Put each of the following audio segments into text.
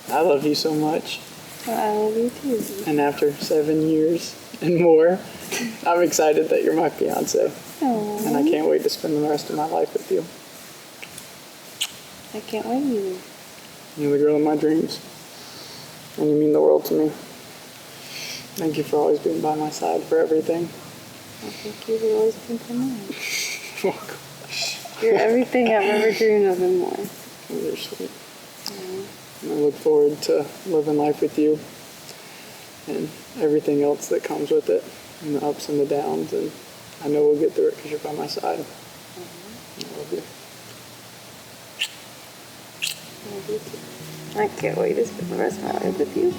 I love you so much. Well, I love you too. And after 7 years and more, I'm excited that you're my fiance. Aww. And I can't wait to spend the rest of my life with you. I can't wait either. You're the girl of my dreams. And you mean the world to me. Thank you for always being by my side for everything. Well, thank you for always being by mine. Welcome. You're everything I've ever dreamed of and more. You're sweet. And I look forward to living life with you and everything else that comes with it, and the ups and the downs, and I know we'll get through it because you're by my side. I love you. Love you too. I can't wait to spend the rest of my life with you.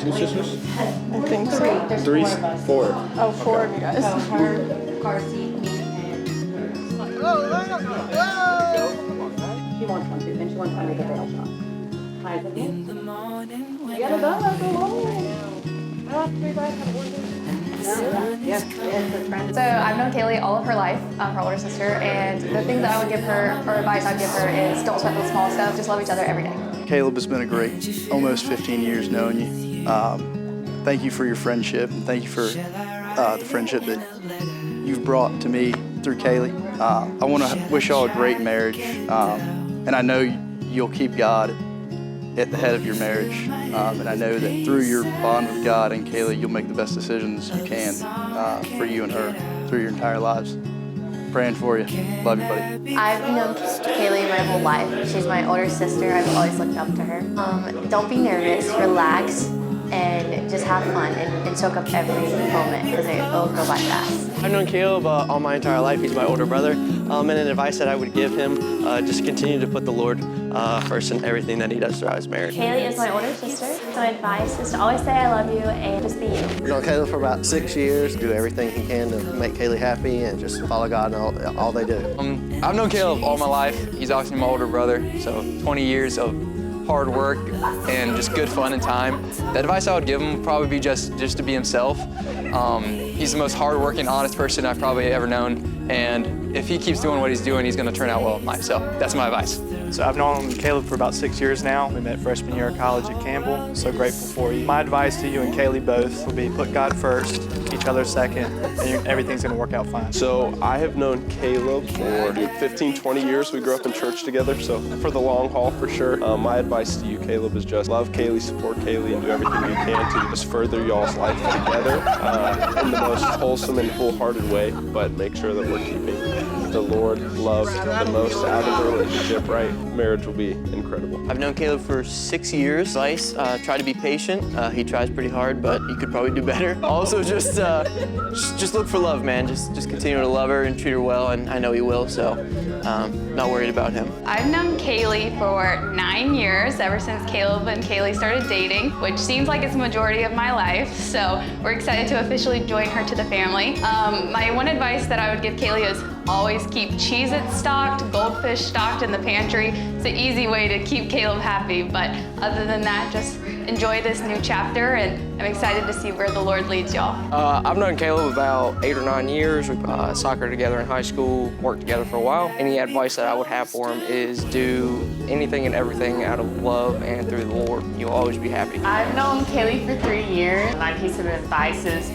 2 sisters? I think so. 3, 4. Oh, 4 of you guys. So her car seat, me, and she wants one too, and she wants one to get the shot. In the morning when you gotta go home. So I've known Kaylee all of her life, her older sister, and the thing that I would give her, or advice I'd give her, is don't sweat the small stuff, just love each other every day. Caleb, it's been a great almost 15 years knowing you. Thank you for your friendship, and thank you for the friendship that you've brought to me through Kaylee. I want to wish y'all a great marriage, and I know you'll keep God at the head of your marriage, and I know that through your bond with God and Kaylee, you'll make the best decisions you can for you and her through your entire lives. Praying for you. Love you, buddy. I've known Kaylee my whole life. She's my older sister. I've always looked up to her. Don't be nervous, relax, and just have fun and soak up every moment because it'll go by fast. I've known Caleb all my entire life. He's my older brother. And an advice that I would give him, just continue to put the Lord first in everything that he does throughout his marriage. Kaylee is my older sister. My advice is to always say I love you and just be you. I've known Caleb for about 6 years. Do everything he can to make Kaylee happy and just follow God in all they do. I've known Caleb all my life. He's obviously my older brother, so 20 years of hard work and just good fun and time. The advice I would give him would probably be just to be himself. He's the most hardworking, honest person I've probably ever known, and if he keeps doing what he's doing, he's going to turn out well in life. So that's my advice. So I've known Caleb for about 6 years now. We met freshman year of college at Campbell. So grateful for you. My advice to you and Kaylee both would be put God first, each other second, and everything's going to work out fine. So I have known Caleb for 15, 20 years. We grew up in church together, so for the long haul for sure. My advice to you, Caleb, is just love Kaylee, support Kaylee, and do everything you can to just further y'all's life together in the most wholesome and wholehearted way, but make sure that we're keeping the Lord love the most out of the relationship, right? Marriage will be incredible. I've known Caleb for 6 years. Advice, try to be patient. He tries pretty hard, but you could probably do better. Also, just look for love, man. Just continue to love her and treat her well, and I know he will, so not worried about him. I've known Kaylee for 9 years, ever since Caleb and Kaylee started dating, which seems like it's the majority of my life, so we're excited to officially join her to the family. My one advice that I would give Kaylee is always keep Cheez-Its stocked, Goldfish stocked in the pantry. It's an easy way to keep Caleb happy, but other than that, just enjoy this new chapter, and I'm excited to see where the Lord leads y'all. I've known Caleb about 8 or 9 years. We soccer together in high school, worked together for a while. Any advice that I would have for him is do anything and everything out of love and through the Lord. You'll always be happy. I've known Kaylee for 3 years. My piece of advice is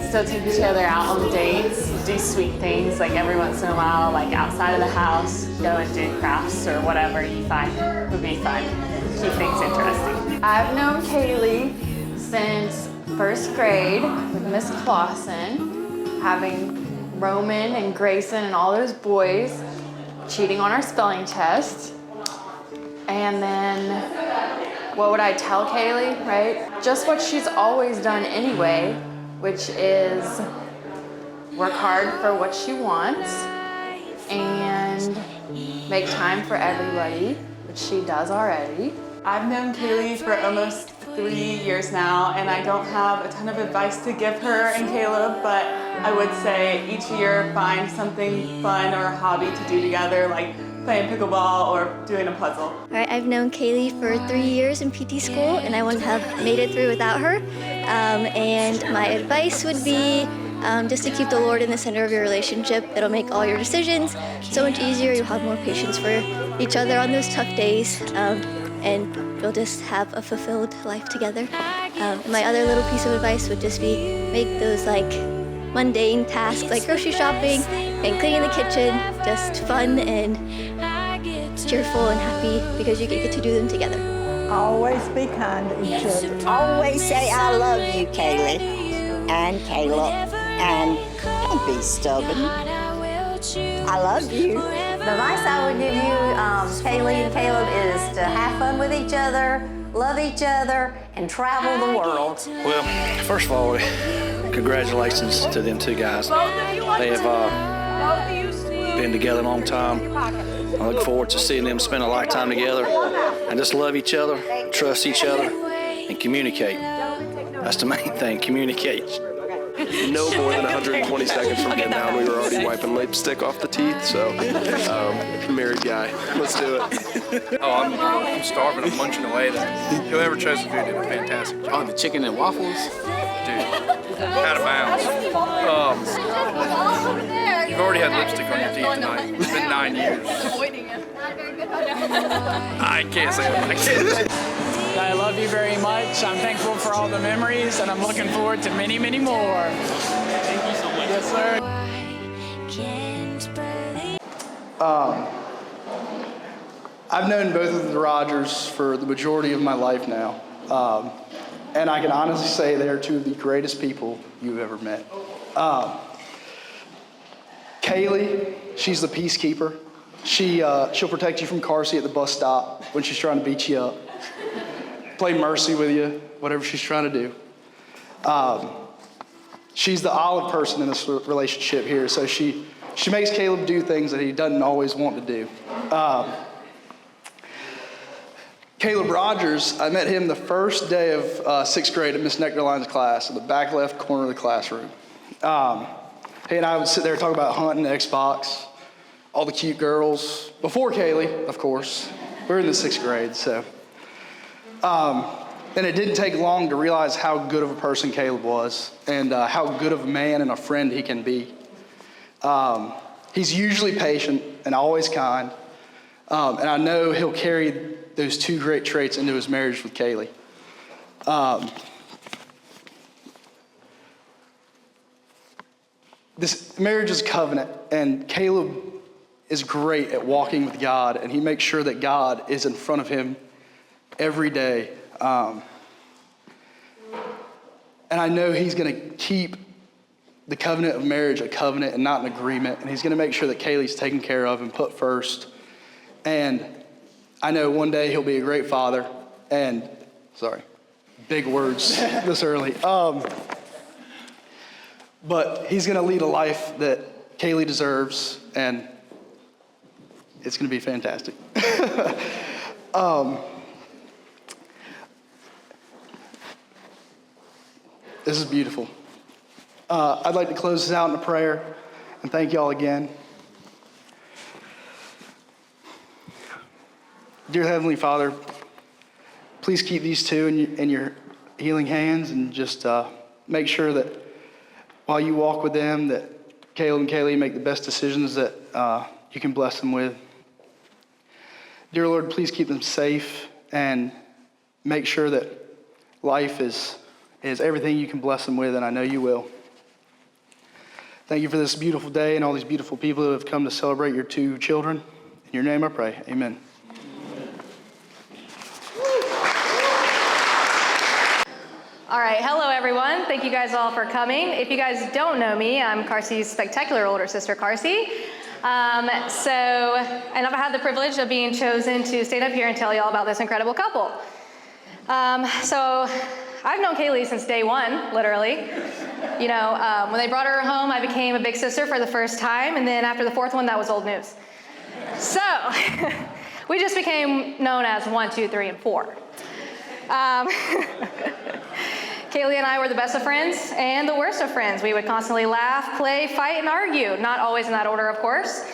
still take each other out on dates, do sweet things like every once in a while, like outside of the house, go and do crafts or whatever you find would be fun. Keep things interesting. I've known Kaylee since first grade with Miss Clausen, having Roman and Grayson and all those boys cheating on our spelling test. And then, what would I tell Kaylee, right? Just what she's always done anyway, which is work hard for what she wants and make time for everybody, which she does already. I've known Kaylee for almost 3 years now, and I don't have a ton of advice to give her and Caleb, but I would say each year find something fun or a hobby to do together, like playing pickleball or doing a puzzle. All right, I've known Kaylee for 3 years in PT school, and I wouldn't have made it through without her. And my advice would be just to keep the Lord in the center of your relationship. It'll make all your decisions so much easier. You'll have more patience for each other on those tough days. and you'll just have a fulfilled life together. My other little piece of advice would just be make those like mundane tasks like grocery shopping and cleaning the kitchen just fun and cheerful and happy because you get to do them together. Always be kind to each other. Always say, I love you, Kaylee and Caleb, and don't be stubborn. I love you. The advice I would give you, Kaylee and Caleb, is to have fun with each other, love each other, and travel the world. Well, first of all, congratulations to them two guys. They have been together a long time. I look forward to seeing them spend a lifetime together and just love each other, trust each other, and communicate. That's the main thing, communicate. No more than 120 seconds from getting down, we were already wiping lipstick off the teeth, so married guy, let's do it. Oh, I'm starving, I'm munching away. Whoever chose the food did a fantastic job. Oh, the chicken and waffles? Dude, out of bounds. You've already had lipstick on your teeth tonight. It's been 9 years. I can't say that. I can't. I love you very much. I'm thankful for all the memories, and I'm looking forward to many, many more. Thank you so much. Yes, sir. I've known both of the Rogers for the majority of my life now. And I can honestly say they're two of the greatest people you've ever met. Kaylee, she's the peacekeeper. She'll protect you from car seat at the bus stop when she's trying to beat you up. Play mercy with you, whatever she's trying to do. She's the olive person in this relationship here, so she makes Caleb do things that he doesn't always want to do. Caleb Rogers, I met him the first day of 6th grade at Miss Nectarline's class in the back left corner of the classroom. He and I would sit there and talk about hunting, Xbox, all the cute girls, before Kaylee, of course. We were in the 6th grade, so. And it didn't take long to realize how good of a person Caleb was and how good of a man and a friend he can be. He's usually patient and always kind, and I know he'll carry those two great traits into his marriage with Kaylee. This marriage is a covenant, and Caleb is great at walking with God, and he makes sure that God is in front of him every day. And I know he's going to keep the covenant of marriage a covenant and not an agreement, and he's going to make sure that Kaylee's taken care of and put first. And I know one day he'll be a great father, and, sorry, big words this early. But he's going to lead a life that Kaylee deserves, and it's going to be fantastic. This is beautiful. I'd like to close this out in a prayer and thank y'all again. Dear Heavenly Father, please keep these two in your healing hands and just make sure that while you walk with them, that Caleb and Kaylee make the best decisions that you can bless them with. Dear Lord, please keep them safe and make sure that life is everything you can bless them with, and I know you will. Thank you for this beautiful day and all these beautiful people who have come to celebrate your two children. In your name I pray, amen. All right, hello everyone. Thank you guys all for coming. If you guys don't know me, I'm Carsey's spectacular older sister, Carsey. And I've had the privilege of being chosen to stand up here and tell you all about this incredible couple. So I've known Kaylee since day one, literally. You know, when they brought her home, I became a big sister for the first time, and then after the fourth one, that was old news. So we just became known as 1, 2, 3, and 4. Kaylee and I were the best of friends and the worst of friends. We would constantly laugh, play, fight, and argue. Not always in that order, of course.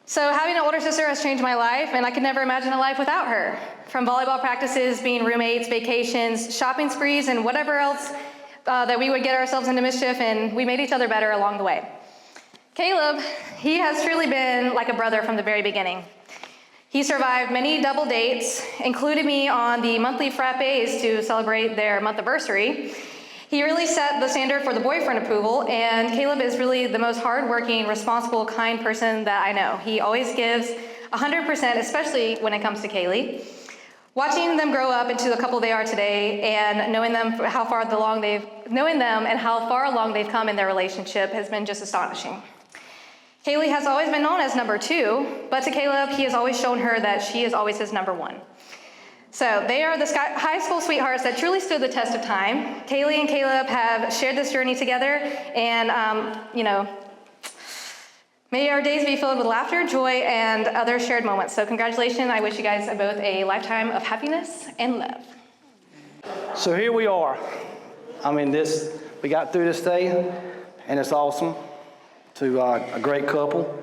So having an older sister has changed my life, and I could never imagine a life without her. From volleyball practices, being roommates, vacations, shopping sprees, and whatever else that we would get ourselves into mischief, and we made each other better along the way. Caleb, he has truly been like a brother from the very beginning. He survived many double dates, included me on the monthly frappes to celebrate their month-anniversary. He really set the standard for the boyfriend approval, and Caleb is really the most hardworking, responsible, kind person that I know. He always gives 100%, especially when it comes to Kaylee. Watching them grow up into the couple they are today, and knowing them and how far along they've come in their relationship has been just astonishing. Kaylee has always been known as number 2, but to Caleb, he has always shown her that she is always his number 1. So they are the high school sweethearts that truly stood the test of time. Kaylee and Caleb have shared this journey together, and may our days be filled with laughter, joy, and other shared moments. So congratulations, I wish you guys both a lifetime of happiness and love. So here we are. We got through this day, and it's awesome to a great couple.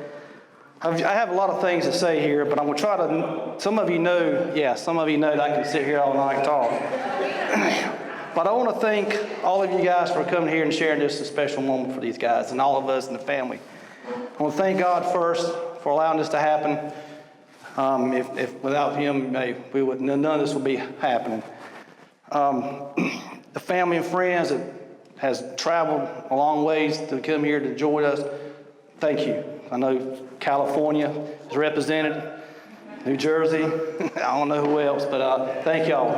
I have a lot of things to say here, but I'm going to try to, some of you know that I can sit here all night and talk. But I want to thank all of you guys for coming here and sharing this special moment for these guys and all of us in the family. I want to thank God first for allowing this to happen. If without Him, none of this would be happening. The family and friends that has traveled a long ways to come here to join us, thank you. I know California is represented, New Jersey, I don't know who else, but thank y'all.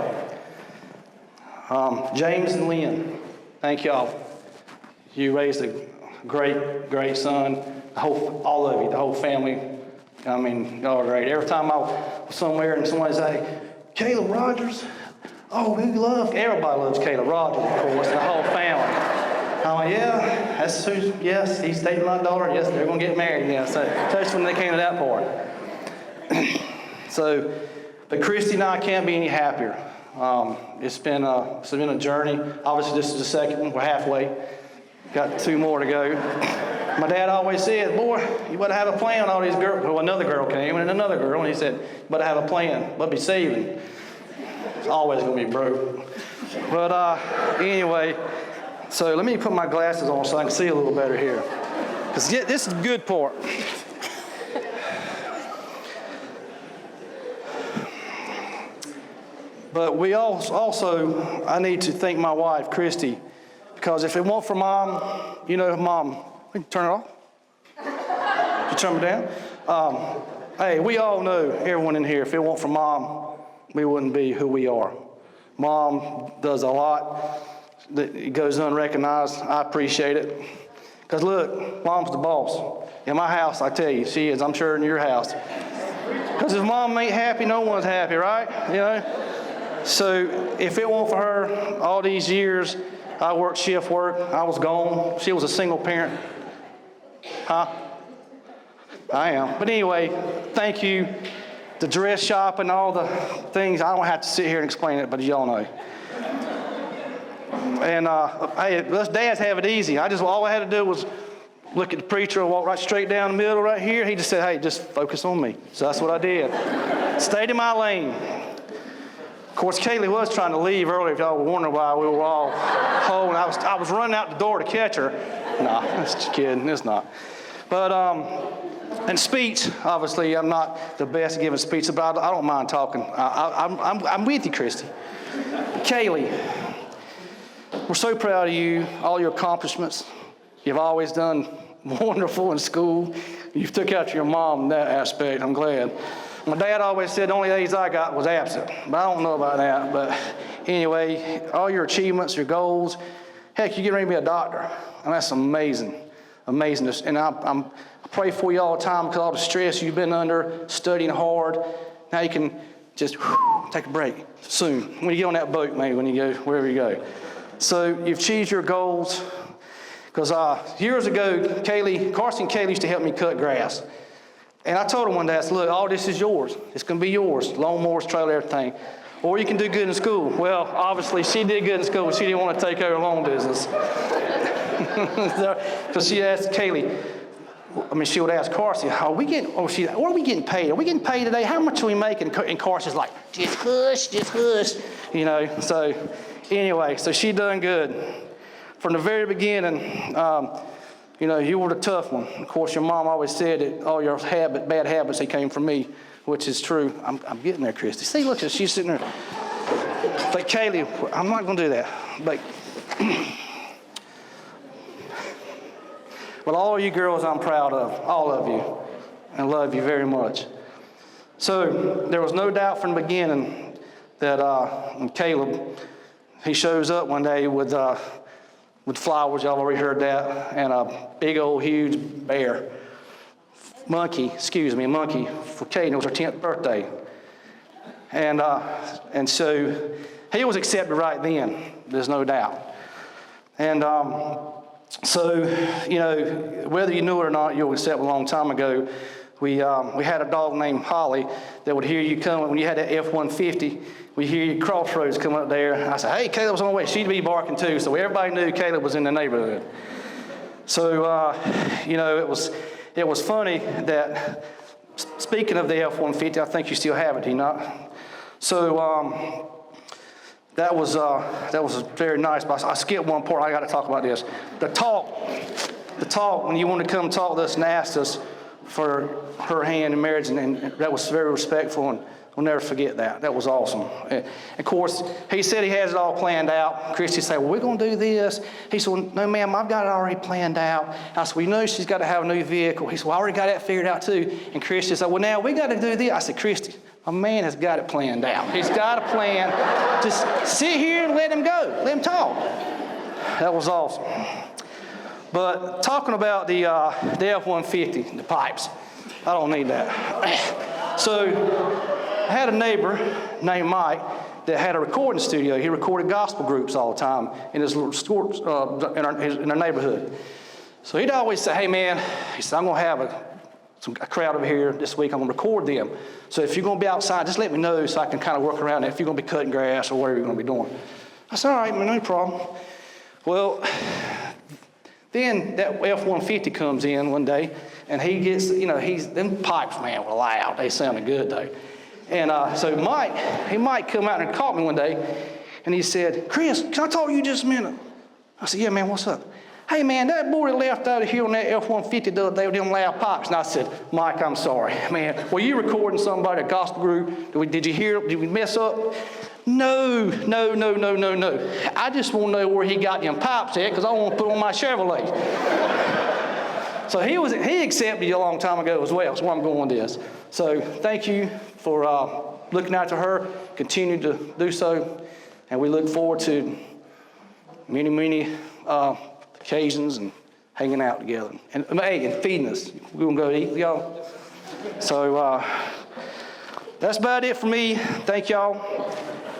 James and Lynn, thank y'all. You raised a great, great son. All of you, the whole family. Y'all are great. Every time I was somewhere and somebody say, Caleb Rogers, everybody loves Caleb Rogers, of course, the whole family. I'm like, yes, he's dating my daughter. Yes, they're going to get married. Yeah, so that's when they came to that part. But Christy and I can't be any happier. It's been a journey. Obviously, this is the second one. We're halfway. Got 2 more to go. My dad always said, boy, you better have a plan on all these girls. Well, another girl came and another girl, and he said, you better have a plan. Better be saving. It's always going to be broke. But anyway, so let me put my glasses on so I can see a little better here. Because this is the good part. But we also, I need to thank my wife, Christy, because if it weren't for Mom, Mom, we can turn it off. You turn it down? Hey, we all know, everyone in here, if it weren't for Mom, we wouldn't be who we are. Mom does a lot that goes unrecognized. I appreciate it. Because look, Mom's the boss. In my house, I tell you, she is. I'm sure in your house. Because if Mom ain't happy, no one's happy, right? So if it weren't for her, all these years, I worked shift work. I was gone. She was a single parent. Huh? I am. But anyway, thank you. The dress shop and all the things, I don't have to sit here and explain it, but y'all know. And hey, us dads have it easy. All I had to do was look at the preacher and walk right straight down the middle right here. He just said, hey, just focus on me. So that's what I did. Stayed in my lane. Of course, Kaylee was trying to leave earlier. If y'all were wondering why we were all holding. I was running out the door to catch her. Nah, that's just kidding. It's not. But and speech, obviously, I'm not the best at giving speeches, but I don't mind talking. I'm with you, Christy. Kaylee, we're so proud of you, all your accomplishments. You've always done wonderful in school. You've took out your mom in that aspect. I'm glad. My dad always said the only A's I got was absent, but I don't know about that. But anyway, all your achievements, your goals, heck, you're getting ready to be a doctor, and that's amazing, amazing. And I pray for you all the time because all the stress you've been under, studying hard. Now you can just take a break soon when you get on that boat, maybe when you go wherever you go. So you've achieved your goals. Because years ago, Carson and Kaylee used to help me cut grass. And I told her one day, I said, look, all this is yours. It's going to be yours. Lawnmowers, trailer, everything. Or you can do good in school. Well, obviously, she did good in school, but she didn't want to take over lawn business. So she asked Kaylee, she would ask Carson, where are we getting paid? Are we getting paid today? How much are we making? And Carson's like, just hush. So anyway, so she done good. From the very beginning, you were the tough one. Of course, your mom always said that all your bad habits, they came from me. which is true. I'm getting there, Christy. See, look, she's sitting there. But Kaylee, I'm not going to do that. But well, all of you girls, I'm proud of, all of you, and love you very much. So there was no doubt from the beginning that Caleb, he shows up one day with flowers, y'all already heard that, and a big old huge monkey for Kaden. It was her 10th birthday. And so he was accepted right then, there's no doubt. And so, you know, whether you knew it or not, you were accepted a long time ago. We had a dog named Holly that would hear you coming. When you had that F-150, we hear you crossroads coming up there. I said, hey, Caleb's on the way. She'd be barking too. So everybody knew Caleb was in the neighborhood. So, you know, it was funny that, speaking of the F-150, I think you still have it, do you not? So that was very nice. But I skipped one part. I got to talk about this. The talk when you want to come talk to us and ask us for her hand in marriage, and that was very respectful, and we'll never forget that. That was awesome. And of course, he said he has it all planned out. Christy said, well, we're going to do this. He said, well, no, ma'am, I've got it already planned out. I said, well, you know she's got to have a new vehicle. He said, well, I already got that figured out too. And Christy said, well, now we got to do this. I said, Christy, a man has got it planned out. He's got a plan. Just sit here and let him go. Let him talk. That was awesome. But talking about the F-150, the pipes, I don't need that. So I had a neighbor named Mike that had a recording studio. He recorded gospel groups all the time in his little store, in our neighborhood. So he'd always say, hey man, he said, I'm going to have a crowd over here this week. I'm going to record them. So if you're going to be outside, just let me know so I can kind of work around it if you're going to be cutting grass or whatever you're going to be doing. I said, all right, man, no problem. Well, then that F-150 comes in one day, and he gets, you know, them pipes, man, were loud. They sounded good, though. And so he might come out and caught me one day, and he said, Chris, can I talk to you just a minute? I said, yeah, man, what's up? Hey, man, that boy that left out of here on that F-150 the other day with them loud pipes. And I said, Mike, I'm sorry. Man, were you recording somebody, a gospel group? Did you hear, did we mess up? No. I just want to know where he got them pipes at because I want to put on my Chevrolet. So he accepted you a long time ago as well. That's where I'm going with this. So thank you for looking after her. Continue to do so. And we look forward to many occasions and hanging out together. And feeding us. We're going to go eat, y'all. So that's about it for me. Thank y'all.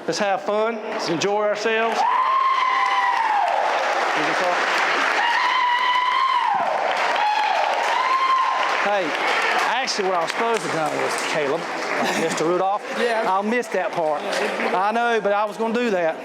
Let's have fun. Let's enjoy ourselves. Hey, actually what I was supposed to do was Caleb, like Mr. Rudolph. Yeah. I'll miss that part. I know, but I was going to do that.